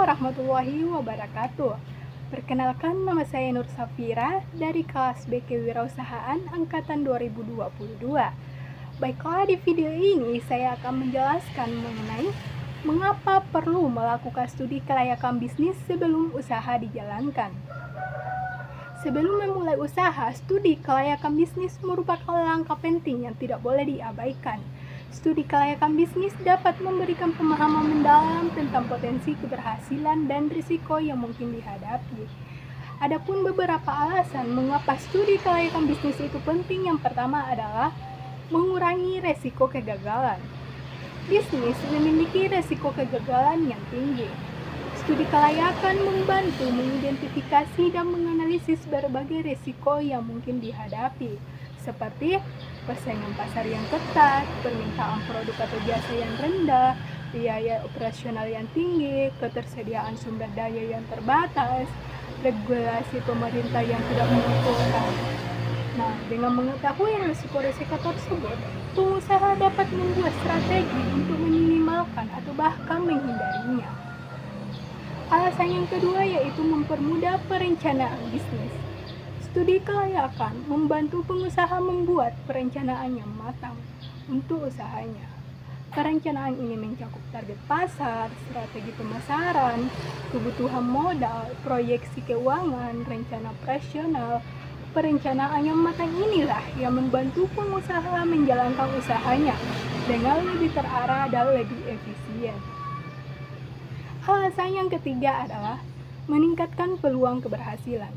warahmatullahi wabarakatuh. Perkenalkan, nama saya Nur Safira dari kelas B Kewirausahaan Angkatan 2022. Baiklah, di video ini saya akan menjelaskan mengenai mengapa perlu melakukan studi kelayakan bisnis sebelum usaha dijalankan. Sebelum memulai usaha, studi kelayakan bisnis merupakan langkah penting yang tidak boleh diabaikan. Studi kelayakan bisnis dapat memberikan pemahaman mendalam tentang potensi keberhasilan dan risiko yang mungkin dihadapi. Adapun beberapa alasan mengapa studi kelayakan bisnis itu penting. Yang pertama adalah mengurangi risiko kegagalan. Bisnis memiliki risiko kegagalan yang tinggi. Studi kelayakan membantu mengidentifikasi dan menganalisis berbagai risiko yang mungkin dihadapi, seperti persaingan pasar yang ketat, permintaan produk atau jasa yang rendah, biaya operasional yang tinggi, ketersediaan sumber daya yang terbatas, regulasi pemerintah yang tidak menguntungkan. Nah, dengan mengetahui risiko-risiko tersebut, pengusaha dapat membuat strategi untuk meminimalkan atau bahkan menghindarinya. Alasan yang kedua yaitu mempermudah perencanaan bisnis. Studi kelayakan membantu pengusaha membuat perencanaan yang matang untuk usahanya. Perencanaan ini mencakup target pasar, strategi pemasaran, kebutuhan modal, proyeksi keuangan, rencana operasional. Perencanaan yang matang inilah yang membantu pengusaha menjalankan usahanya dengan lebih terarah dan lebih efisien. Alasan yang ketiga adalah meningkatkan peluang keberhasilan.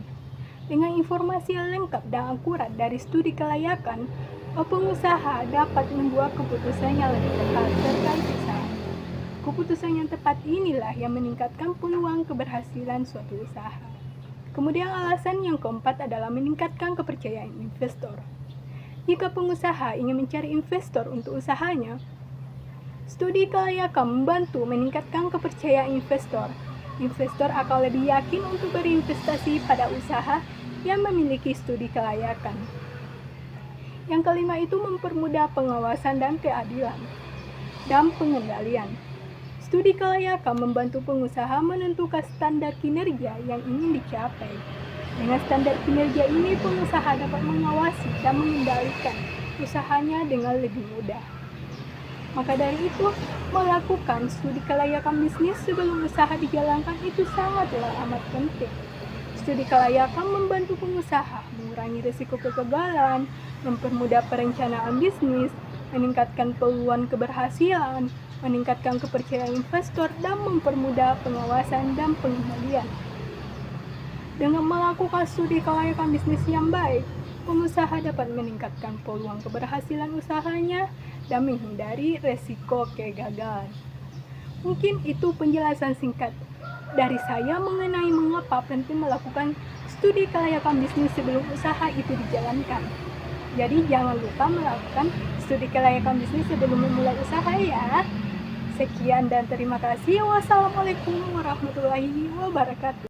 Dengan informasi yang lengkap dan akurat dari studi kelayakan, pengusaha dapat membuat keputusan yang lebih tepat terkait usaha. Keputusan yang tepat inilah yang meningkatkan peluang keberhasilan suatu usaha. Kemudian alasan yang keempat adalah meningkatkan kepercayaan investor. Jika pengusaha ingin mencari investor untuk usahanya, studi kelayakan membantu meningkatkan kepercayaan investor. Investor akan lebih yakin untuk berinvestasi pada usaha yang memiliki studi kelayakan. Yang kelima itu mempermudah pengawasan dan keadilan dan pengendalian. Studi kelayakan membantu pengusaha menentukan standar kinerja yang ingin dicapai. Dengan standar kinerja ini, pengusaha dapat mengawasi dan mengendalikan usahanya dengan lebih mudah. Maka dari itu, melakukan studi kelayakan bisnis sebelum usaha dijalankan itu sangatlah amat penting. Studi kelayakan membantu pengusaha mengurangi risiko kegagalan, mempermudah perencanaan bisnis, meningkatkan peluang keberhasilan, meningkatkan kepercayaan investor, dan mempermudah pengawasan dan pengendalian. Dengan melakukan studi kelayakan bisnis yang baik, pengusaha dapat meningkatkan peluang keberhasilan usahanya dan menghindari resiko kegagalan. Mungkin itu penjelasan singkat dari saya mengenai mengapa penting melakukan studi kelayakan bisnis sebelum usaha itu dijalankan. Jadi jangan lupa melakukan studi kelayakan bisnis sebelum memulai usaha ya. Sekian dan terima kasih. Wassalamualaikum warahmatullahi wabarakatuh.